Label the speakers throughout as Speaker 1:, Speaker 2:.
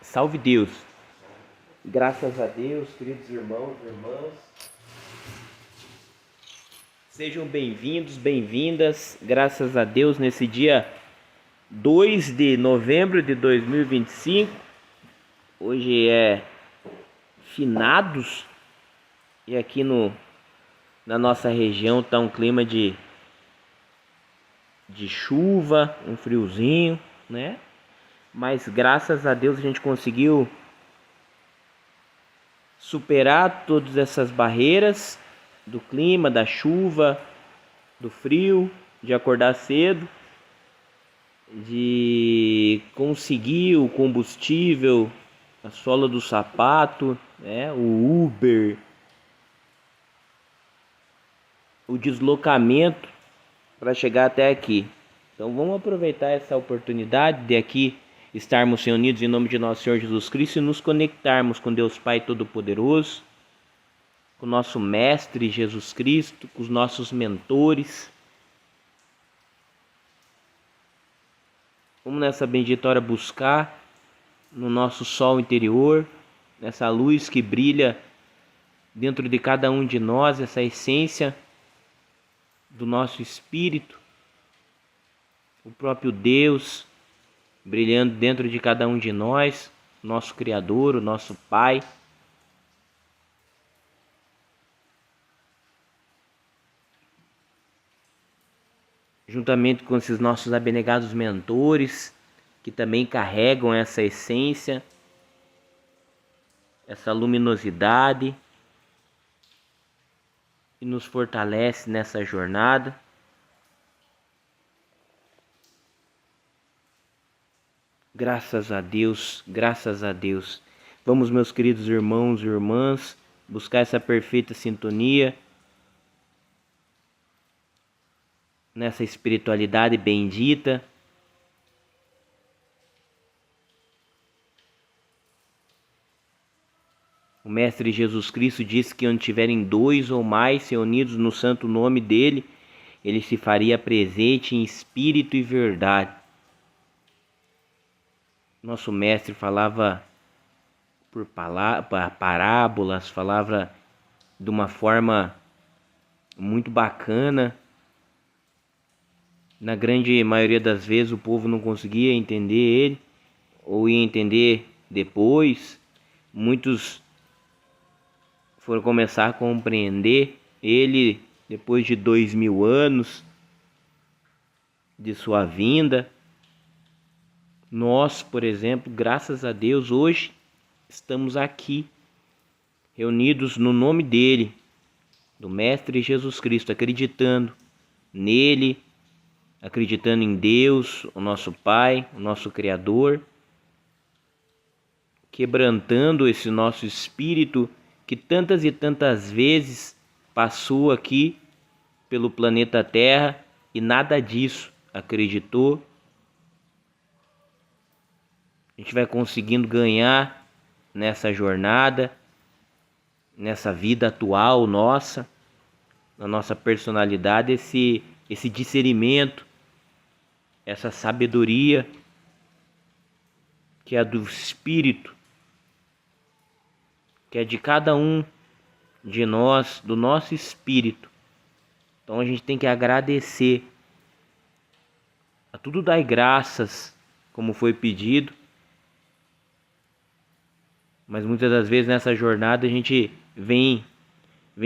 Speaker 1: Salve Deus! Graças a Deus, queridos irmãos e irmãs, sejam bem-vindos, bem-vindas, graças a Deus, nesse dia 2 de novembro de 2025, hoje é finados, e aqui na nossa região está um clima de chuva, um friozinho, né? Mas graças a Deus a gente conseguiu superar todas essas barreiras do clima, da chuva, do frio, de acordar cedo, de conseguir o combustível, a sola do sapato, né, o Uber, o deslocamento para chegar até aqui. Então vamos aproveitar essa oportunidade de aqui estarmos reunidos em nome de nosso Senhor Jesus Cristo e nos conectarmos com Deus Pai Todo-Poderoso, com o nosso Mestre Jesus Cristo, com os nossos mentores. Vamos nessa bendita hora buscar no nosso sol interior, nessa luz que brilha dentro de cada um de nós, essa essência do nosso espírito, o próprio Deus brilhando dentro de cada um de nós, nosso Criador, o nosso Pai. Juntamente com esses nossos abnegados mentores, que também carregam essa essência, essa luminosidade, e nos fortalece nessa jornada. Graças a Deus, graças a Deus. Vamos, meus queridos irmãos e irmãs, buscar essa perfeita sintonia nessa espiritualidade bendita. O Mestre Jesus Cristo disse que onde tiverem dois ou mais reunidos no santo nome dele, ele se faria presente em espírito e verdade. Nosso Mestre falava por parábolas, falava de uma forma muito bacana. Na grande maioria das vezes o povo não conseguia entender ele, ou ia entender depois. Muitos foram começar a compreender ele depois de 2000 anos de sua vinda. Nós, por exemplo, graças a Deus, hoje estamos aqui, reunidos no nome dele, do Mestre Jesus Cristo, acreditando nele, acreditando em Deus, o nosso Pai, o nosso Criador, quebrantando esse nosso espírito que tantas e tantas vezes passou aqui pelo planeta Terra e nada disso acreditou. A gente vai conseguindo ganhar nessa jornada, nessa vida atual nossa, na nossa personalidade, esse discernimento, essa sabedoria que é do Espírito, que é de cada um de nós, do nosso espírito. Então a gente tem que agradecer, a tudo dar graças, como foi pedido. Mas muitas das vezes nessa jornada a gente vem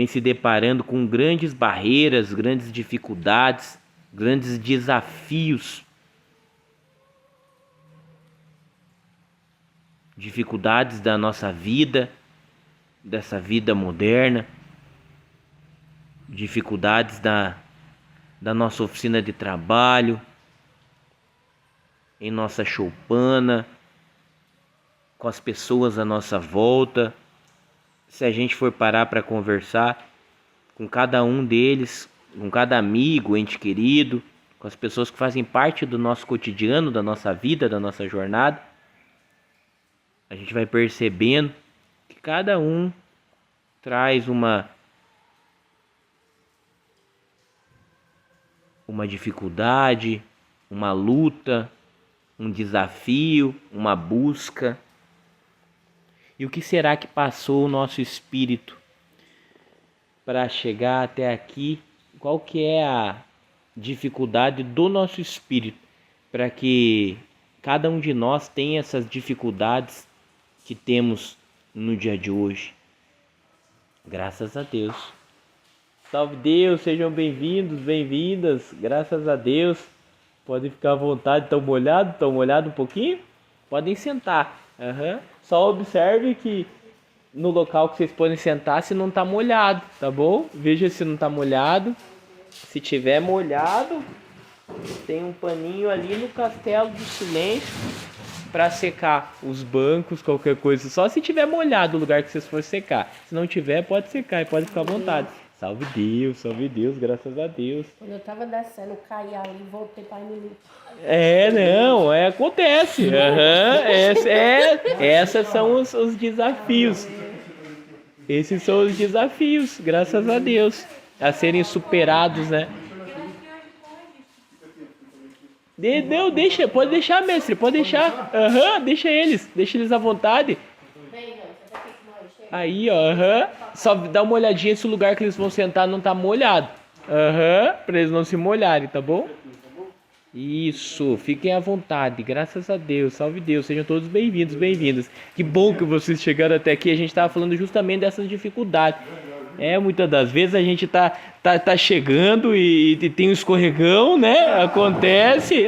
Speaker 1: se deparando com grandes barreiras, grandes dificuldades, grandes desafios. Dificuldades da nossa vida, dessa vida moderna, dificuldades da nossa oficina de trabalho, em nossa choupana, com as pessoas à nossa volta. Se a gente for parar para conversar com cada um deles, com cada amigo, ente querido, com as pessoas que fazem parte do nosso cotidiano, da nossa vida, da nossa jornada, a gente vai percebendo que cada um traz uma dificuldade, uma luta, um desafio, uma busca, E o que será que passou o nosso espírito para chegar até aqui? Qual que é a dificuldade do nosso espírito para que cada um de nós tenha essas dificuldades que temos no dia de hoje? Graças a Deus. Salve Deus, sejam bem-vindos, bem-vindas. Graças a Deus. Podem ficar à vontade. Estão molhados um pouquinho? Podem sentar. Só observe que no local que vocês podem sentar, se não está molhado, tá bom? Veja se não está molhado. Se tiver molhado, tem um paninho ali no Castelo do Silêncio para secar os bancos, qualquer coisa. Só se tiver molhado o lugar que vocês forem secar. Se não tiver, pode secar e pode ficar à vontade. Salve Deus, graças a Deus.
Speaker 2: Quando eu tava descendo, caí ali e voltei para inimigo.
Speaker 1: Acontece. Esses são os desafios. Esses são os desafios, graças a Deus, a serem superados, né? Pode deixar, mestre, pode deixar. Deixa eles à vontade. Aí, só dá uma olhadinha se o lugar que eles vão sentar não tá molhado. Pra eles não se molharem, tá bom? Isso, fiquem à vontade, graças a Deus, salve Deus, sejam todos bem-vindos, bem-vindas. Que bom que vocês chegaram até aqui, a gente tava falando justamente dessas dificuldades. Muitas das vezes a gente tá chegando e tem um escorregão, né? Acontece.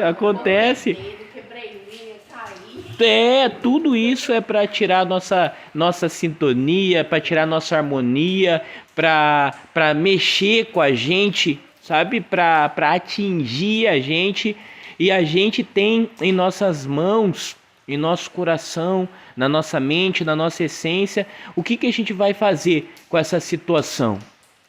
Speaker 1: Tudo isso é para tirar nossa sintonia, para tirar nossa harmonia, para mexer com a gente, sabe? Para atingir a gente. E a gente tem em nossas mãos, em nosso coração, na nossa mente, na nossa essência, o que a gente vai fazer com essa situação.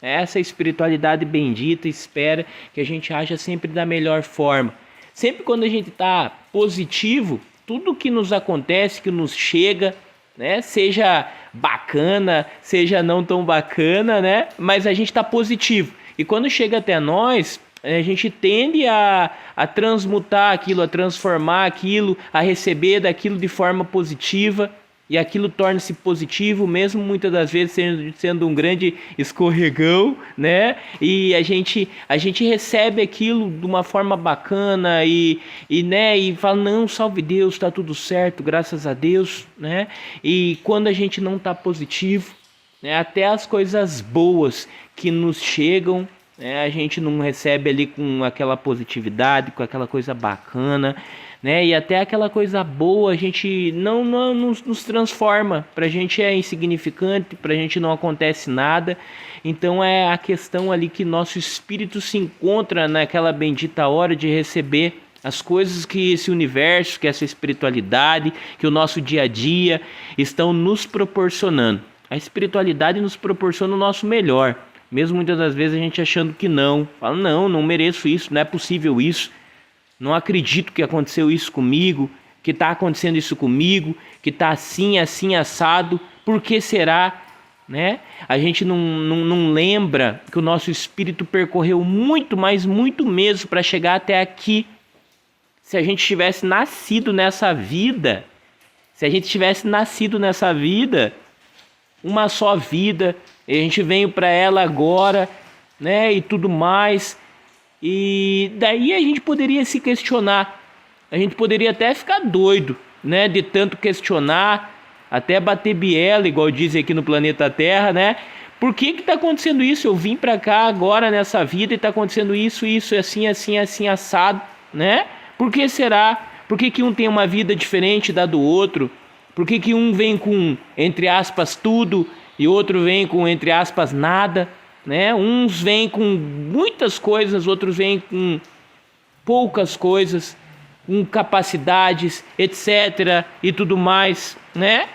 Speaker 1: Essa espiritualidade bendita espera que a gente haja sempre da melhor forma. Sempre quando a gente está positivo, tudo que nos acontece, que nos chega, né, seja bacana, seja não tão bacana, né, mas a gente está positivo. E quando chega até nós, a gente tende a transmutar aquilo, a transformar aquilo, a receber daquilo de forma positiva. E aquilo torna-se positivo, mesmo muitas das vezes sendo um grande escorregão, né? E a gente recebe aquilo de uma forma bacana e fala, não, salve Deus, está tudo certo, graças a Deus, né? E quando a gente não está positivo, né, até as coisas boas que nos chegam, né, a gente não recebe ali com aquela positividade, com aquela coisa bacana, né? E até aquela coisa boa a gente não nos transforma, pra gente é insignificante, pra gente não acontece nada. Então é a questão ali que nosso espírito se encontra naquela bendita hora de receber as coisas que esse universo, que essa espiritualidade, que o nosso dia a dia estão nos proporcionando. A espiritualidade nos proporciona o nosso melhor, mesmo muitas das vezes a gente achando que não. Fala, não mereço isso, não é possível isso. Não acredito que aconteceu isso comigo, que está acontecendo isso comigo, que está assim, assado. Por que será? Né? A gente não lembra que o nosso espírito percorreu muito, mas muito mesmo para chegar até aqui. Se a gente tivesse nascido nessa vida, uma só vida, e a gente veio para ela agora, né? E tudo mais. E daí a gente poderia se questionar, a gente poderia até ficar doido, né, de tanto questionar, até bater biela, igual dizem aqui no planeta Terra, né? Por que está acontecendo isso? Eu vim para cá agora nessa vida e está acontecendo isso, assim, assado, né? Por que será? Por que um tem uma vida diferente da do outro? Por que um vem com, entre aspas, tudo e outro vem com, entre aspas, nada? Né? Uns vêm com muitas coisas, outros vêm com poucas coisas, com capacidades, etc. e tudo mais, né?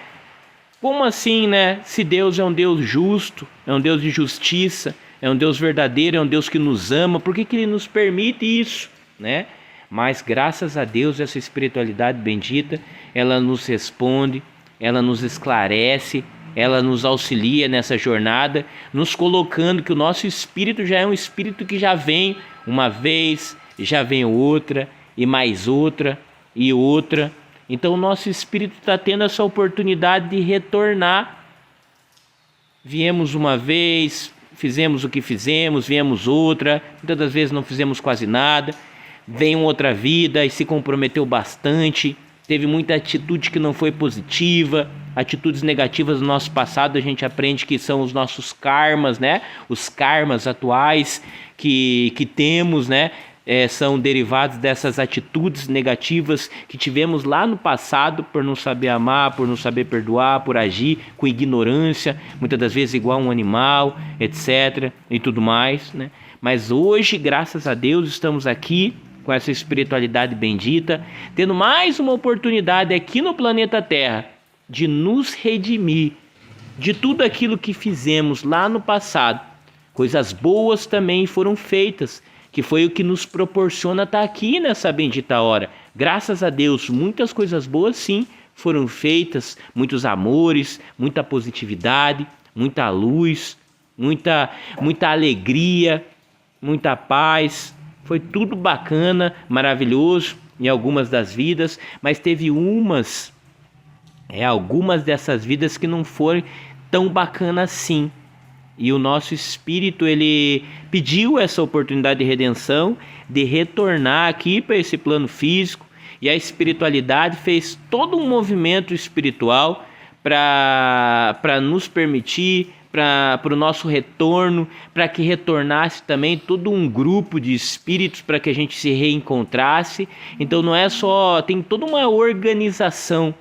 Speaker 1: Como assim, né? Se Deus é um Deus justo, é um Deus de justiça, é um Deus verdadeiro, é um Deus que nos ama, por que Ele nos permite isso, né? Mas graças a Deus, essa espiritualidade bendita, ela nos responde, ela nos esclarece, ela nos auxilia nessa jornada, nos colocando que o nosso espírito já é um espírito que já vem uma vez, já vem outra, e mais outra, e outra, Então o nosso espírito está tendo essa oportunidade de retornar. Viemos uma vez, fizemos o que fizemos, viemos outra, muitas das vezes não fizemos quase nada, veio outra vida e se comprometeu bastante, teve muita atitude que não foi positiva, atitudes negativas do nosso passado, a gente aprende que são os nossos karmas, né? Os karmas atuais que temos, né? São derivados dessas atitudes negativas que tivemos lá no passado por não saber amar, por não saber perdoar, por agir com ignorância, muitas das vezes igual um animal, etc. e tudo mais, né? Mas hoje, graças a Deus, estamos aqui com essa espiritualidade bendita, tendo mais uma oportunidade aqui no planeta Terra de nos redimir de tudo aquilo que fizemos lá no passado. Coisas boas também foram feitas, que foi o que nos proporciona estar aqui nessa bendita hora. Graças a Deus, muitas coisas boas sim foram feitas, muitos amores, muita positividade, muita luz, muita alegria, muita paz. Foi tudo bacana, maravilhoso em algumas das vidas, mas teve algumas dessas vidas que não foram tão bacanas assim. E o nosso espírito, ele pediu essa oportunidade de redenção, de retornar aqui para esse plano físico, e a espiritualidade fez todo um movimento espiritual para nos permitir, para o nosso retorno, para que retornasse também todo um grupo de espíritos para que a gente se reencontrasse. Então não é só, tem toda uma organização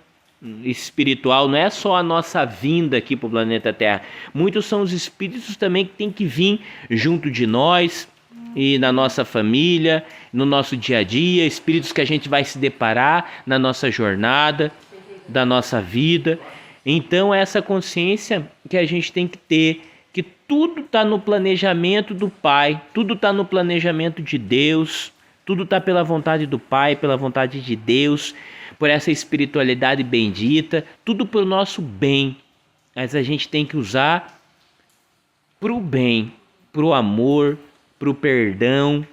Speaker 1: espiritual, não é só a nossa vinda aqui para o planeta Terra. Muitos são os espíritos também que tem que vir junto de nós e na nossa família, no nosso dia a dia, espíritos que a gente vai se deparar na nossa jornada, da nossa vida. Então essa consciência que a gente tem que ter, que tudo está no planejamento do Pai, tudo está no planejamento de Deus, tudo está pela vontade do Pai, pela vontade de Deus, por essa espiritualidade bendita, tudo para o nosso bem. Mas a gente tem que usar para o bem, para o amor, para o perdão.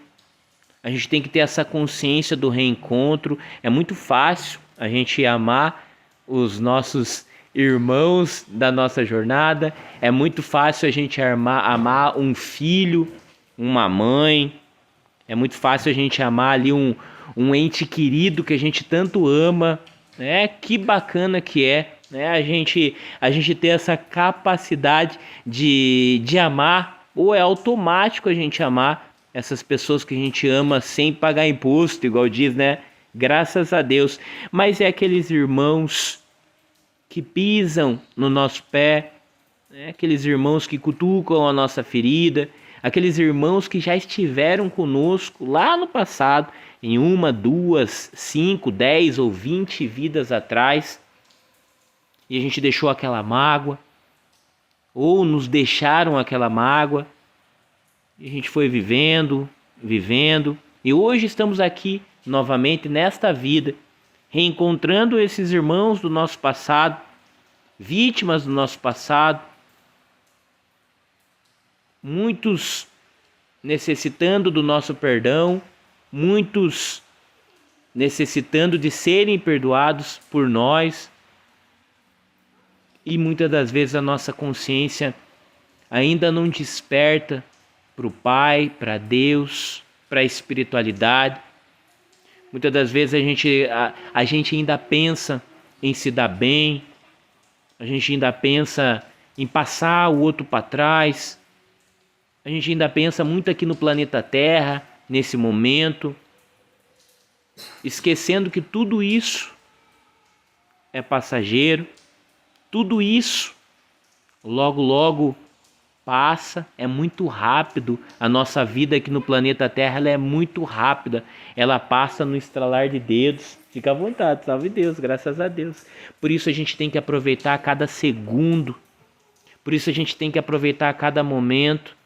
Speaker 1: A gente tem que ter essa consciência do reencontro. É muito fácil a gente amar os nossos irmãos da nossa jornada. É muito fácil a gente amar um filho, uma mãe. É muito fácil a gente amar ali um ente querido que a gente tanto ama, né? Que bacana que é, né? A gente ter essa capacidade de amar, ou é automático a gente amar essas pessoas que a gente ama sem pagar imposto, igual diz, né? Graças a Deus. Mas é aqueles irmãos que pisam no nosso pé, né? Aqueles irmãos que cutucam a nossa ferida, aqueles irmãos que já estiveram conosco lá no passado, em 1, 2, 5, 10 ou 20 vidas atrás, e a gente deixou aquela mágoa, ou nos deixaram aquela mágoa, e a gente foi vivendo, e hoje estamos aqui novamente nesta vida, reencontrando esses irmãos do nosso passado, vítimas do nosso passado, muitos necessitando do nosso perdão, muitos necessitando de serem perdoados por nós, e muitas das vezes a nossa consciência ainda não desperta para o Pai, para Deus, para a espiritualidade. Muitas das vezes a gente ainda pensa em se dar bem, a gente ainda pensa em passar o outro para trás, a gente ainda pensa muito aqui no planeta Terra, nesse momento, esquecendo que tudo isso é passageiro, tudo isso logo logo passa, é muito rápido. A nossa vida aqui no planeta Terra, ela é muito rápida, ela passa no estralar de dedos. Fica à vontade, salve Deus, graças a Deus. Por isso a gente tem que aproveitar cada segundo, por isso a gente tem que aproveitar cada momento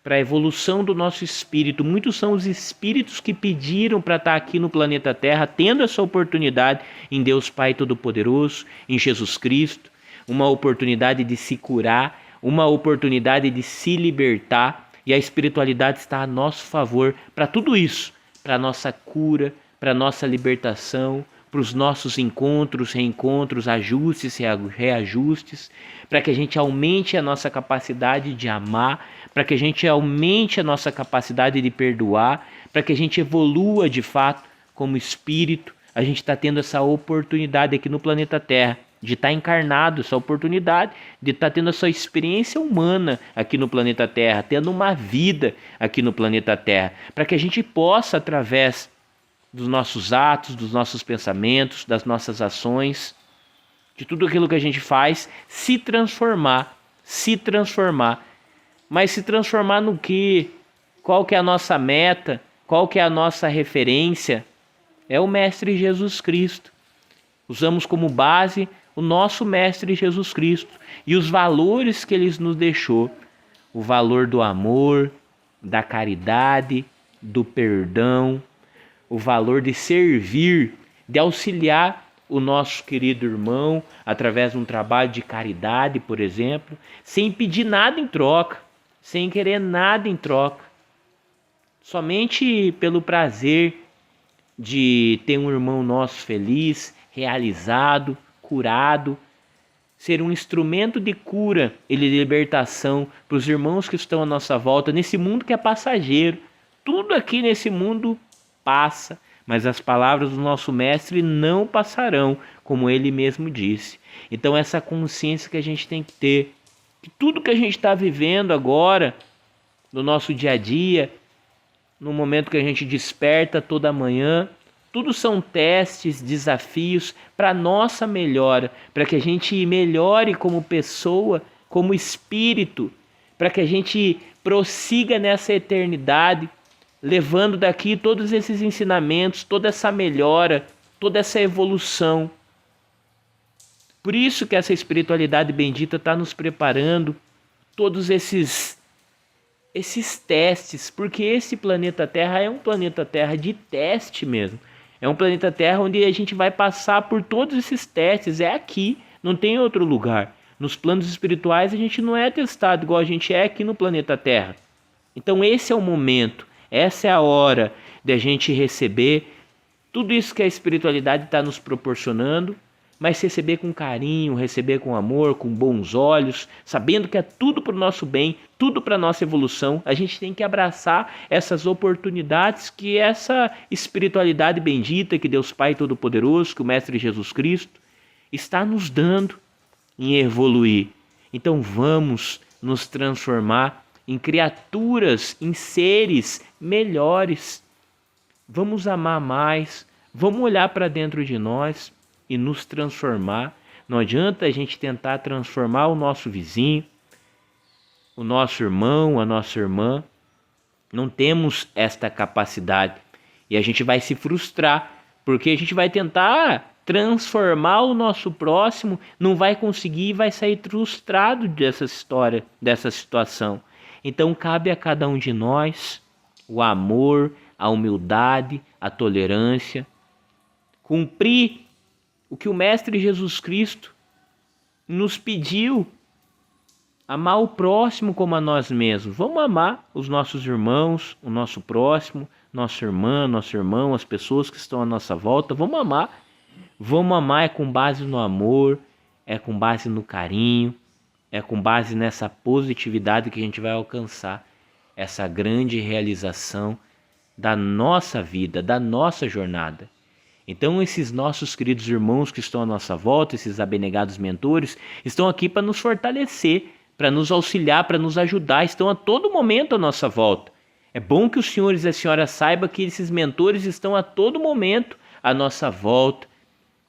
Speaker 1: para a evolução do nosso espírito. Muitos são os espíritos que pediram para estar aqui no planeta Terra, tendo essa oportunidade em Deus Pai Todo-Poderoso, em Jesus Cristo, uma oportunidade de se curar, uma oportunidade de se libertar, e a espiritualidade está a nosso favor para tudo isso, para a nossa cura, para a nossa libertação, para os nossos encontros, reencontros, ajustes, reajustes, para que a gente aumente a nossa capacidade de amar, para que a gente aumente a nossa capacidade de perdoar, para que a gente evolua de fato como espírito. A gente está tendo essa oportunidade aqui no planeta Terra, de estar encarnado, essa oportunidade de estar tendo essa experiência humana aqui no planeta Terra, tendo uma vida aqui no planeta Terra, para que a gente possa, através dos nossos atos, dos nossos pensamentos, das nossas ações, de tudo aquilo que a gente faz, se transformar. Mas se transformar no quê? Qual que é a nossa meta? Qual que é a nossa referência? É o Mestre Jesus Cristo. Usamos como base o nosso Mestre Jesus Cristo e os valores que Ele nos deixou. O valor do amor, da caridade, do perdão, o valor de servir, de auxiliar o nosso querido irmão através de um trabalho de caridade, por exemplo, sem pedir nada em troca, sem querer nada em troca, somente pelo prazer de ter um irmão nosso feliz, realizado, curado, ser um instrumento de cura e de libertação para os irmãos que estão à nossa volta, nesse mundo que é passageiro. Tudo aqui nesse mundo passa, mas as palavras do nosso Mestre não passarão, como ele mesmo disse. Então essa consciência que a gente tem que ter, que tudo que a gente está vivendo agora, no nosso dia a dia, no momento que a gente desperta toda manhã, tudo são testes, desafios para a nossa melhora, para que a gente melhore como pessoa, como espírito, para que a gente prossiga nessa eternidade, levando daqui todos esses ensinamentos, toda essa melhora, toda essa evolução. Por isso que essa espiritualidade bendita está nos preparando todos esses testes, porque esse planeta Terra é um planeta Terra de teste mesmo. É um planeta Terra onde a gente vai passar por todos esses testes. É aqui, não tem outro lugar. Nos planos espirituais a gente não é testado igual a gente é aqui no planeta Terra. Então esse é o momento, essa é a hora de a gente receber tudo isso que a espiritualidade está nos proporcionando, mas receber com carinho, receber com amor, com bons olhos, sabendo que é tudo para o nosso bem, tudo para a nossa evolução. A gente tem que abraçar essas oportunidades que essa espiritualidade bendita, que Deus Pai Todo-Poderoso, que o Mestre Jesus Cristo está nos dando em evoluir. Então vamos nos transformar em criaturas, em seres melhores. Vamos amar mais, vamos olhar para dentro de nós e nos transformar. Não adianta a gente tentar transformar o nosso vizinho, o nosso irmão, a nossa irmã. Não temos esta capacidade e a gente vai se frustrar, porque a gente vai tentar transformar o nosso próximo, não vai conseguir e vai sair frustrado dessa história, dessa situação. Então cabe a cada um de nós o amor, a humildade, a tolerância, cumprir o que o Mestre Jesus Cristo nos pediu, amar o próximo como a nós mesmos. Vamos amar os nossos irmãos, o nosso próximo, nossa irmã, nosso irmão, as pessoas que estão à nossa volta. Vamos amar. Vamos amar é com base no amor, é com base no carinho, é com base nessa positividade que a gente vai alcançar essa grande realização da nossa vida, da nossa jornada. Então esses nossos queridos irmãos que estão à nossa volta, esses abnegados mentores, estão aqui para nos fortalecer, para nos auxiliar, para nos ajudar, estão a todo momento à nossa volta. É bom que os senhores e a senhora saibam que esses mentores estão a todo momento à nossa volta,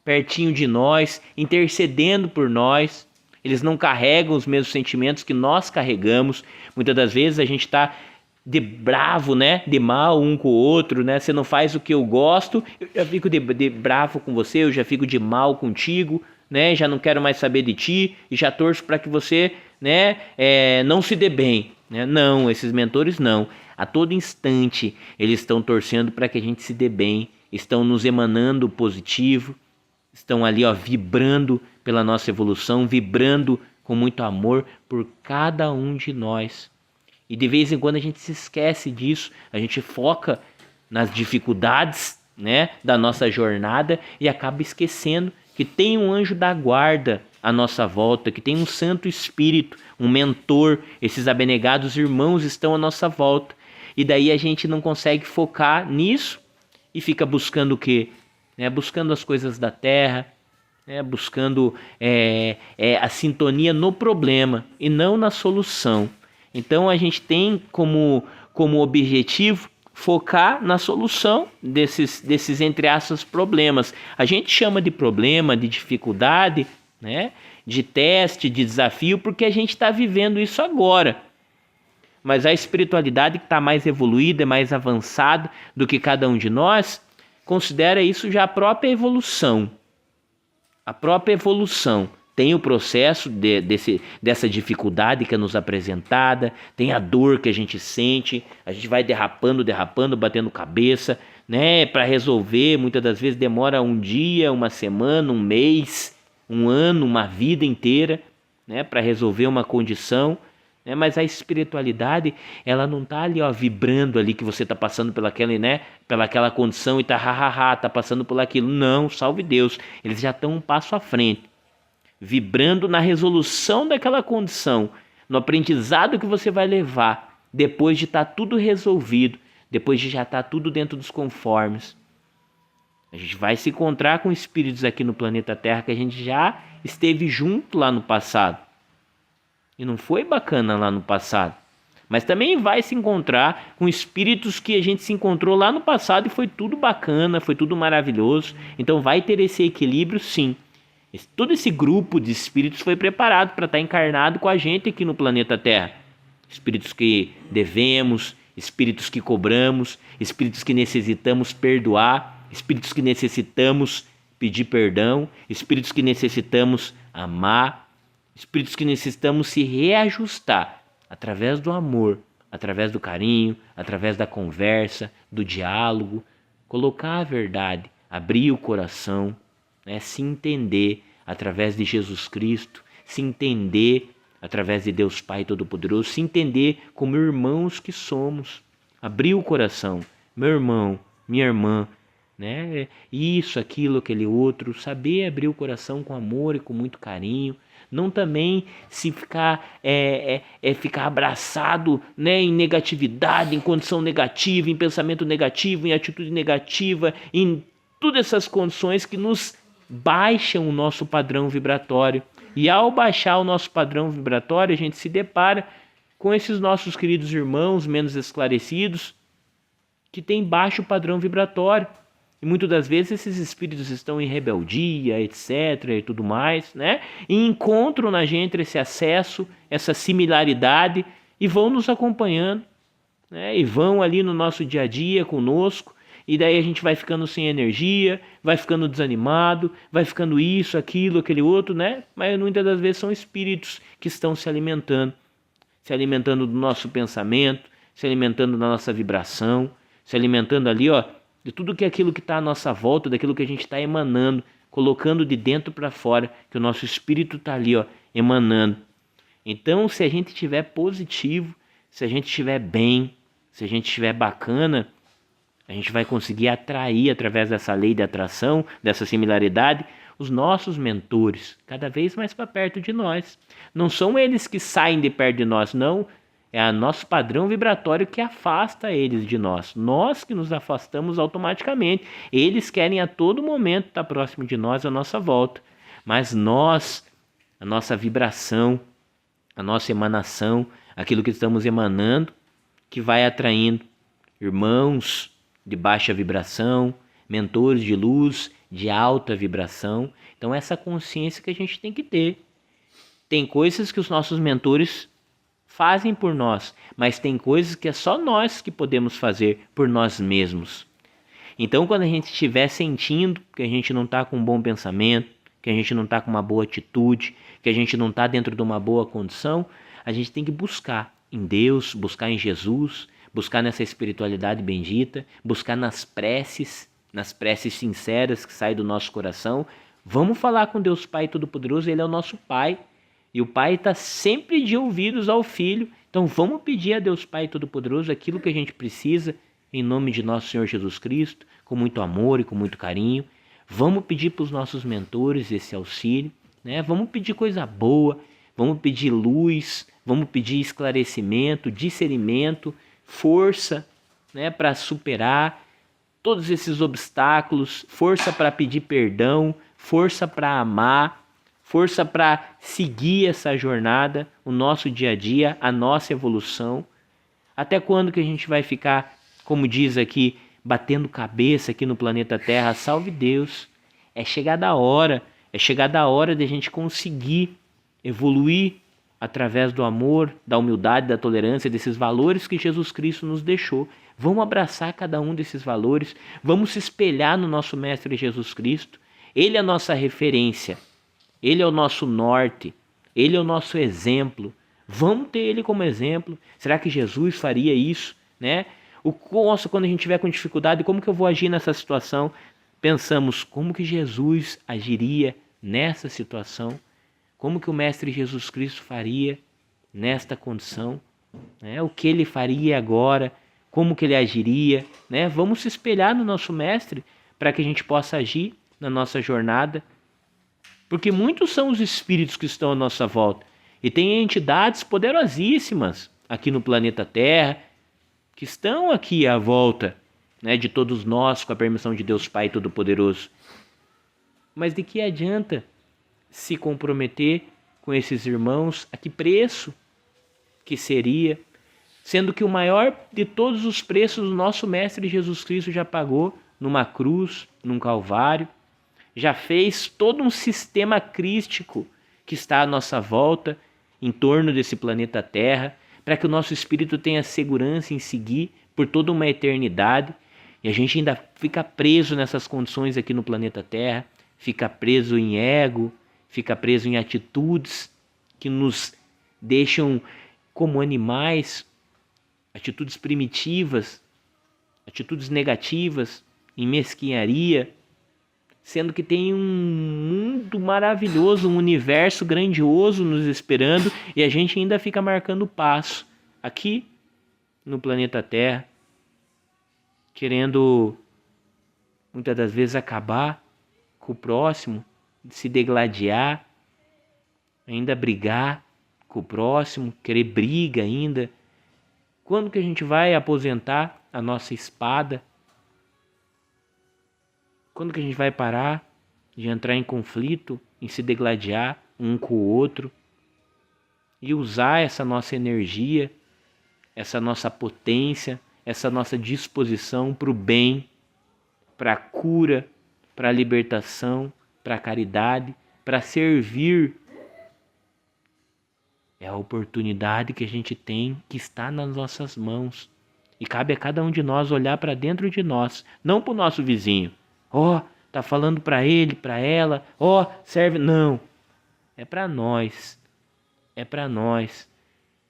Speaker 1: pertinho de nós, intercedendo por nós. Eles não carregam os mesmos sentimentos que nós carregamos. Muitas das vezes a gente está de bravo, né? De mal um com o outro, né? Você não faz o que eu gosto, eu já fico de bravo com você, eu já fico de mal contigo, né? Já não quero mais saber de ti e já torço para que você, né? Não se dê bem, né? Não, esses mentores não. A todo instante eles estão torcendo para que a gente se dê bem, estão nos emanando positivo, estão ali, ó, vibrando pela nossa evolução, vibrando com muito amor por cada um de nós. E de vez em quando a gente se esquece disso, a gente foca nas dificuldades, né, da nossa jornada e acaba esquecendo que tem um anjo da guarda à nossa volta, que tem um Santo Espírito, um mentor, esses abnegados irmãos estão à nossa volta. E daí a gente não consegue focar nisso e fica buscando o quê? Buscando as coisas da terra, buscando a sintonia no problema e não na solução. Então a gente tem como objetivo focar na solução desses entre aspas problemas. A gente chama de problema, de dificuldade, né? De teste, de desafio, porque a gente está vivendo isso agora. Mas a espiritualidade que está mais evoluída, mais avançada do que cada um de nós, considera isso já a própria evolução. A própria evolução. Tem o processo dessa dificuldade que é nos apresentada, tem a dor que a gente sente, a gente vai derrapando, batendo cabeça, né? Para resolver, muitas das vezes demora um dia, uma semana, um mês, um ano, uma vida inteira, né? Para resolver uma condição, né? Mas a espiritualidade, ela não está ali, ó, vibrando ali que você está passando pelaquela condição e tá passando por aquilo. Não, salve Deus, eles já estão um passo à frente, vibrando na resolução daquela condição, no aprendizado que você vai levar depois de estar tudo resolvido, depois de já estar tudo dentro dos conformes. A gente vai se encontrar com espíritos aqui no planeta Terra que a gente já esteve junto lá no passado. E não foi bacana lá no passado. Mas também vai se encontrar com espíritos que a gente se encontrou lá no passado e foi tudo bacana, foi tudo maravilhoso. Então vai ter esse equilíbrio, sim. Todo esse grupo de espíritos foi preparado para estar encarnado com a gente aqui no planeta Terra. Espíritos que devemos, espíritos que cobramos, espíritos que necessitamos perdoar, espíritos que necessitamos pedir perdão, espíritos que necessitamos amar, espíritos que necessitamos se reajustar através do amor, através do carinho, através da conversa, do diálogo, colocar a verdade, abrir o coração, se entender através de Jesus Cristo, se entender através de Deus Pai Todo-Poderoso, se entender como irmãos que somos, abrir o coração, meu irmão, minha irmã, né? Isso, aquilo, aquele outro, saber abrir o coração com amor e com muito carinho, não também se ficar ficar abraçado, né, em negatividade, em condição negativa, em pensamento negativo, em atitude negativa, em todas essas condições que nos baixam o nosso padrão vibratório. E ao baixar o nosso padrão vibratório, a gente se depara com esses nossos queridos irmãos menos esclarecidos que têm baixo padrão vibratório. E muitas das vezes esses espíritos estão em rebeldia, etc. e tudo mais, né? E encontram na gente esse acesso, essa similaridade e vão nos acompanhando, né? E vão ali no nosso dia a dia conosco. E daí a gente vai ficando sem energia, vai ficando desanimado, vai ficando isso, aquilo, aquele outro, né? Mas muitas das vezes são espíritos que estão se alimentando do nosso pensamento, se alimentando da nossa vibração, se alimentando ali, ó, de tudo que é aquilo que está à nossa volta, daquilo que a gente está emanando, colocando de dentro para fora, que o nosso espírito está ali, ó, emanando. Então, se a gente estiver positivo, se a gente estiver bem, se a gente estiver bacana, a gente vai conseguir atrair, através dessa lei de atração, dessa similaridade, os nossos mentores, cada vez mais para perto de nós. Não são eles que saem de perto de nós, não. É o nosso padrão vibratório que afasta eles de nós. Nós que nos afastamos automaticamente. Eles querem a todo momento estar próximo de nós, à nossa volta. Mas nós, a nossa vibração, a nossa emanação, aquilo que estamos emanando, que vai atraindo irmãos de baixa vibração, mentores de luz, de alta vibração. Então essa consciência que a gente tem que ter. Tem coisas que os nossos mentores fazem por nós, mas tem coisas que é só nós que podemos fazer por nós mesmos. Então quando a gente estiver sentindo que a gente não está com um bom pensamento, que a gente não está com uma boa atitude, que a gente não está dentro de uma boa condição, a gente tem que buscar em Deus, buscar em Jesus, buscar nessa espiritualidade bendita, buscar nas preces sinceras que saem do nosso coração. Vamos falar com Deus Pai Todo-Poderoso, Ele é o nosso Pai. E o Pai está sempre de ouvidos ao Filho. Então vamos pedir a Deus Pai Todo-Poderoso aquilo que a gente precisa, em nome de nosso Senhor Jesus Cristo, com muito amor e com muito carinho. Vamos pedir para os nossos mentores esse auxílio, né? Vamos pedir coisa boa, vamos pedir luz, vamos pedir esclarecimento, discernimento, força, né, para superar todos esses obstáculos, força para pedir perdão, força para amar, força para seguir essa jornada, o nosso dia a dia, a nossa evolução. Até quando que a gente vai ficar, como diz aqui, batendo cabeça aqui no planeta Terra? Salve Deus! É chegada a hora de a gente conseguir evoluir através do amor, da humildade, da tolerância, desses valores que Jesus Cristo nos deixou. Vamos abraçar cada um desses valores, vamos se espelhar no nosso Mestre Jesus Cristo. Ele é a nossa referência, Ele é o nosso norte, Ele é o nosso exemplo. Vamos ter Ele como exemplo. Será que Jesus faria isso, né? Quando a gente tiver com dificuldade, como que eu vou agir nessa situação? Pensamos, como que Jesus agiria nessa situação? Como que o Mestre Jesus Cristo faria nesta condição? Né? O que Ele faria agora? Como que Ele agiria? Né? Vamos se espelhar no nosso Mestre para que a gente possa agir na nossa jornada. Porque muitos são os espíritos que estão à nossa volta. E tem entidades poderosíssimas aqui no planeta Terra, que estão aqui à volta, né, de todos nós, com a permissão de Deus Pai Todo-Poderoso. Mas de que adianta se comprometer com esses irmãos? A que preço que seria? Sendo que o maior de todos os preços o nosso Mestre Jesus Cristo já pagou numa cruz, num Calvário. Já fez todo um sistema crístico que está à nossa volta, em torno desse planeta Terra, para que o nosso espírito tenha segurança em seguir por toda uma eternidade. E a gente ainda fica preso nessas condições aqui no planeta Terra, fica preso em ego, fica preso em atitudes que nos deixam como animais, atitudes primitivas, atitudes negativas, em mesquinharia, sendo que tem um mundo maravilhoso, um universo grandioso nos esperando e a gente ainda fica marcando passo aqui no planeta Terra, querendo muitas das vezes acabar com o próximo, se degladiar, ainda brigar com o próximo, querer briga ainda. Quando que a gente vai aposentar a nossa espada? Quando que a gente vai parar de entrar em conflito, em se degladiar um com o outro e usar essa nossa energia, essa nossa potência, essa nossa disposição para o bem, para a cura, para a libertação, para a caridade, para servir? É a oportunidade que a gente tem, que está nas nossas mãos. E cabe a cada um de nós olhar para dentro de nós, não para o nosso vizinho. Tá falando para ele, para ela, serve. Não, é para nós, é para nós.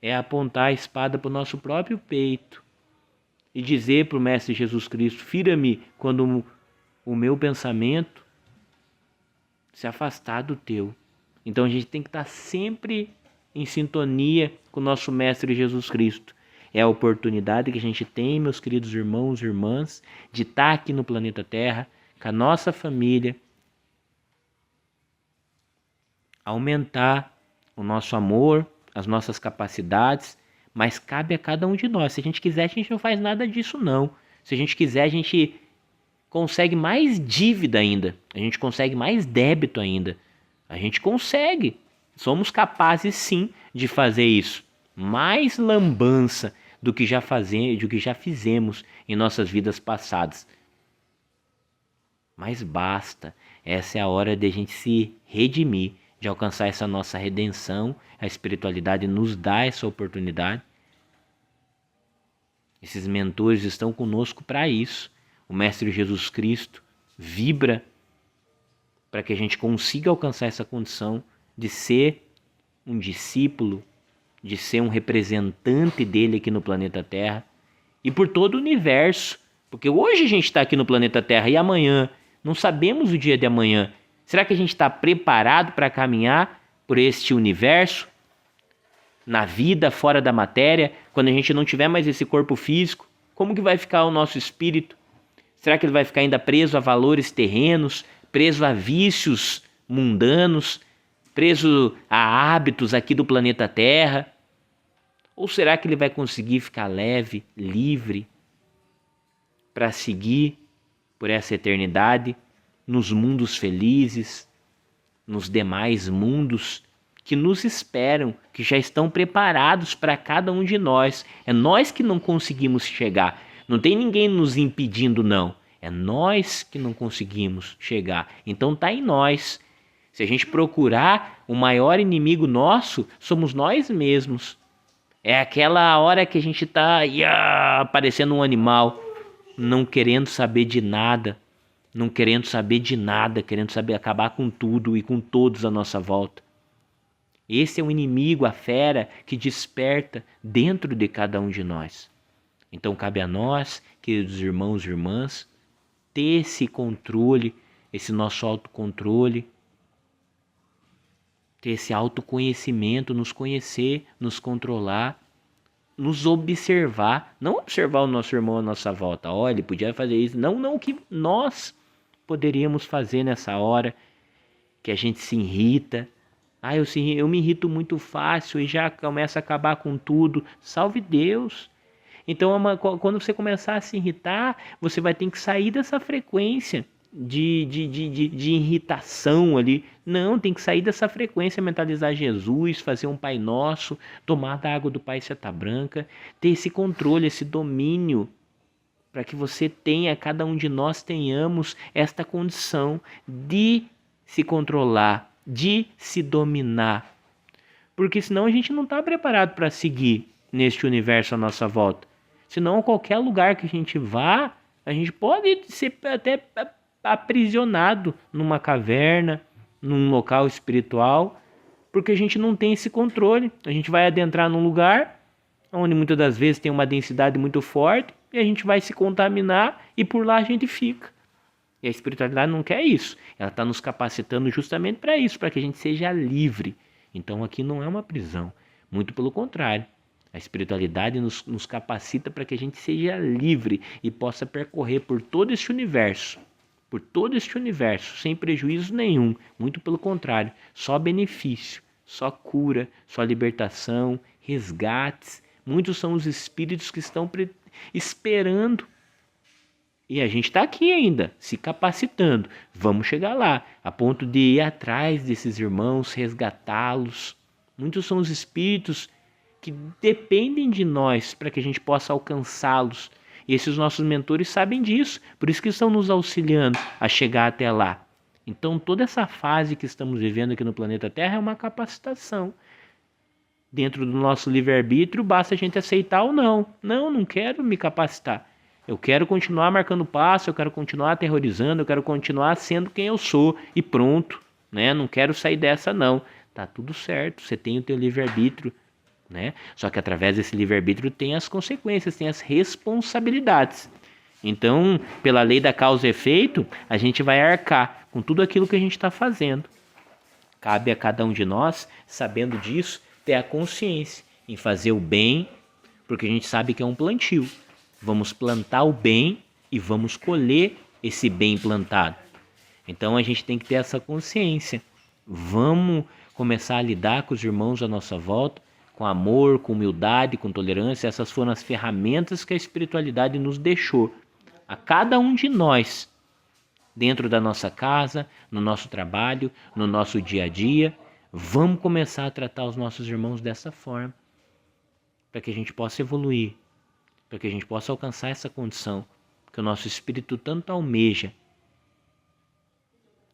Speaker 1: É apontar a espada para o nosso próprio peito e dizer para o Mestre Jesus Cristo: fira-me quando o meu pensamento se afastar do teu. Então a gente tem que estar sempre em sintonia com o nosso Mestre Jesus Cristo. É a oportunidade que a gente tem, meus queridos irmãos e irmãs, de estar aqui no planeta Terra, com a nossa família, aumentar o nosso amor, as nossas capacidades, mas cabe a cada um de nós. Se a gente quiser, a gente não faz nada disso não. Se a gente quiser, a gente consegue mais dívida ainda, a gente consegue mais débito ainda, a gente consegue. Somos capazes sim de fazer isso. Mais lambança do que já fizemos em nossas vidas passadas. Mas basta, essa é a hora de a gente se redimir, de alcançar essa nossa redenção. A espiritualidade nos dá essa oportunidade. Esses mentores estão conosco para isso. O Mestre Jesus Cristo vibra para que a gente consiga alcançar essa condição de ser um discípulo, de ser um representante dele aqui no planeta Terra e por todo o universo. Porque hoje a gente está aqui no planeta Terra e amanhã não sabemos o dia de amanhã. Será que a gente está preparado para caminhar por este universo, na vida fora da matéria, quando a gente não tiver mais esse corpo físico, Como que vai ficar o nosso espírito? Será que ele vai ficar ainda preso a valores terrenos, preso a vícios mundanos, preso a hábitos aqui do planeta Terra? Ou será que ele vai conseguir ficar leve, livre, para seguir por essa eternidade nos mundos felizes, nos demais mundos que nos esperam, que já estão preparados para cada um de nós? É nós que não conseguimos chegar. Não tem ninguém nos impedindo, não. É nós que não conseguimos chegar. Então tá em nós. Se a gente procurar, o maior inimigo nosso somos nós mesmos. É aquela hora que a gente tá parecendo um animal, não querendo saber de nada, querendo saber acabar com tudo e com todos à nossa volta. Esse é o inimigo, a fera que desperta dentro de cada um de nós. Então cabe a nós, queridos irmãos e irmãs, ter esse controle, esse nosso autocontrole, ter esse autoconhecimento, nos conhecer, nos controlar, nos observar, não observar o nosso irmão à nossa volta. Olha, ele podia fazer isso. Não, o que nós poderíamos fazer nessa hora que a gente se irrita. Eu me irrito muito fácil e já começa a acabar com tudo. Salve Deus! Então, quando você começar a se irritar, você vai ter que sair dessa frequência de irritação ali. Não, tem que sair dessa frequência, mentalizar Jesus, fazer um Pai Nosso, tomar da água do Pai Seta Branca, ter esse controle, esse domínio, para que você tenha, cada um de nós tenhamos esta condição de se controlar, de se dominar. Porque senão a gente não está preparado para seguir neste universo à nossa volta. Senão, a qualquer lugar que a gente vá, a gente pode ser até aprisionado numa caverna, num local espiritual, porque a gente não tem esse controle. A gente vai adentrar num lugar onde muitas das vezes tem uma densidade muito forte e a gente vai se contaminar e por lá a gente fica. E a espiritualidade não quer isso. Ela está nos capacitando justamente para isso, para que a gente seja livre. Então aqui não é uma prisão, muito pelo contrário. A espiritualidade nos capacita para que a gente seja livre e possa percorrer por todo este universo, sem prejuízo nenhum, muito pelo contrário, só benefício, só cura, só libertação, resgates. Muitos são os espíritos que estão esperando. E a gente está aqui ainda, se capacitando. Vamos chegar lá, a ponto de ir atrás desses irmãos, resgatá-los. Muitos são os espíritos que dependem de nós para que a gente possa alcançá-los. E esses nossos mentores sabem disso, por isso que estão nos auxiliando a chegar até lá. Então toda essa fase que estamos vivendo aqui no planeta Terra é uma capacitação. Dentro do nosso livre-arbítrio basta a gente aceitar ou não. Não quero me capacitar. Eu quero continuar marcando passo, eu quero continuar aterrorizando, eu quero continuar sendo quem eu sou e pronto. Não quero sair dessa não. Tá tudo certo, você tem o teu livre-arbítrio. Só que através desse livre-arbítrio tem as consequências, tem as responsabilidades. Então, pela lei da causa e efeito, a gente vai arcar com tudo aquilo que a gente está fazendo. Cabe a cada um de nós, sabendo disso, ter a consciência em fazer o bem, porque a gente sabe que é um plantio. Vamos plantar o bem e vamos colher esse bem plantado. Então a gente tem que ter essa consciência. Vamos começar a lidar com os irmãos à nossa volta, com amor, com humildade, com tolerância. Essas foram as ferramentas que a espiritualidade nos deixou. A cada um de nós, dentro da nossa casa, no nosso trabalho, no nosso dia a dia, vamos começar a tratar os nossos irmãos dessa forma, para que a gente possa evoluir, para que a gente possa alcançar essa condição que o nosso espírito tanto almeja.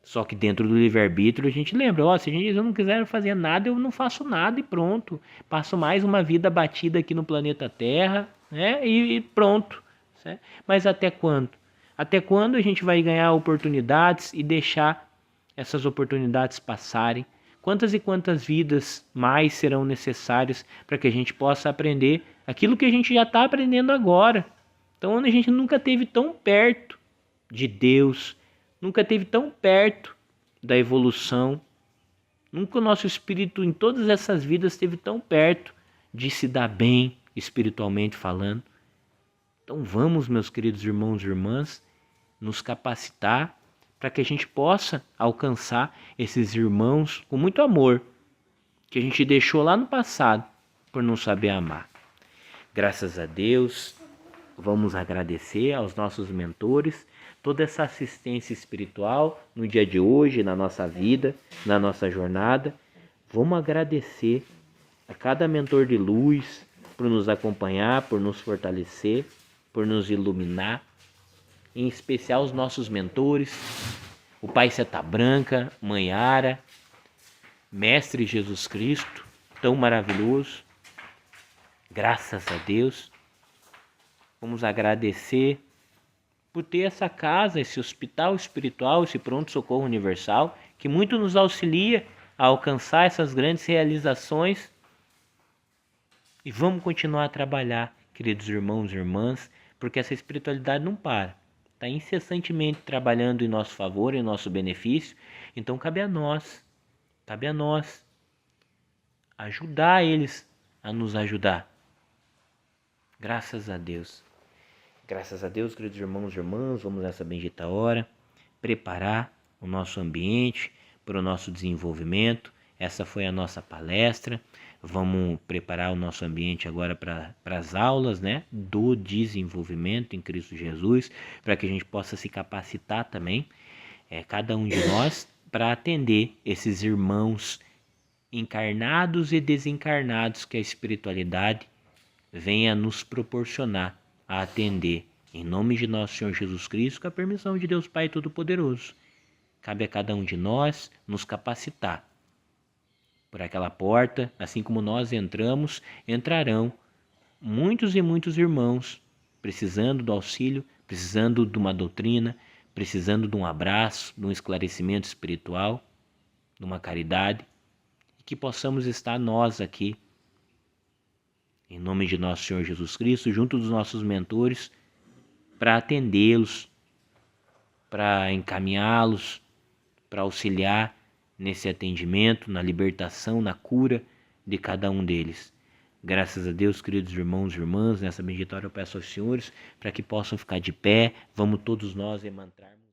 Speaker 1: Só que dentro do livre-arbítrio a gente lembra, se eu não quiser fazer nada, eu não faço nada e pronto. Passo mais uma vida batida aqui no planeta Terra, e pronto. Certo? Mas até quando? Até quando a gente vai ganhar oportunidades e deixar essas oportunidades passarem? Quantas e quantas vidas mais serão necessárias para que a gente possa aprender aquilo que a gente já está aprendendo agora? Então, onde a gente nunca esteve tão perto de Deus, nunca esteve tão perto da evolução, nunca o nosso espírito em todas essas vidas esteve tão perto de se dar bem, espiritualmente falando. Então vamos, meus queridos irmãos e irmãs, nos capacitar para que a gente possa alcançar esses irmãos com muito amor que a gente deixou lá no passado por não saber amar. Graças a Deus, vamos agradecer aos nossos mentores toda essa assistência espiritual no dia de hoje, na nossa vida, na nossa jornada. Vamos agradecer a cada mentor de luz por nos acompanhar, por nos fortalecer, por nos iluminar. Em especial os nossos mentores, o Pai Seta Branca, Mãe Ara, Mestre Jesus Cristo, tão maravilhoso. Graças a Deus. Vamos agradecer por ter essa casa, esse hospital espiritual, esse pronto-socorro universal, que muito nos auxilia a alcançar essas grandes realizações. E vamos continuar a trabalhar, queridos irmãos e irmãs, porque essa espiritualidade não para. Está incessantemente trabalhando em nosso favor, em nosso benefício. Então cabe a nós ajudar eles a nos ajudar. Graças a Deus. Graças a Deus, queridos irmãos e irmãs, vamos nessa bendita hora preparar o nosso ambiente para o nosso desenvolvimento. Essa foi a nossa palestra. Vamos preparar o nosso ambiente agora para as aulas, né, do desenvolvimento em Cristo Jesus, para que a gente possa se capacitar também, cada um de nós, para atender esses irmãos encarnados e desencarnados que a espiritualidade venha nos proporcionar a atender. Em nome de nosso Senhor Jesus Cristo, com a permissão de Deus Pai Todo-Poderoso. Cabe a cada um de nós nos capacitar. Por aquela porta, assim como nós entramos, entrarão muitos e muitos irmãos precisando do auxílio, precisando de uma doutrina, precisando de um abraço, de um esclarecimento espiritual, de uma caridade, e que possamos estar nós aqui, em nome de nosso Senhor Jesus Cristo, junto dos nossos mentores, para atendê-los, para encaminhá-los, para auxiliar nesse atendimento, na libertação, na cura de cada um deles. Graças a Deus, queridos irmãos e irmãs, nessa bendita hora eu peço aos senhores para que possam ficar de pé. Vamos todos nós emantrarmos.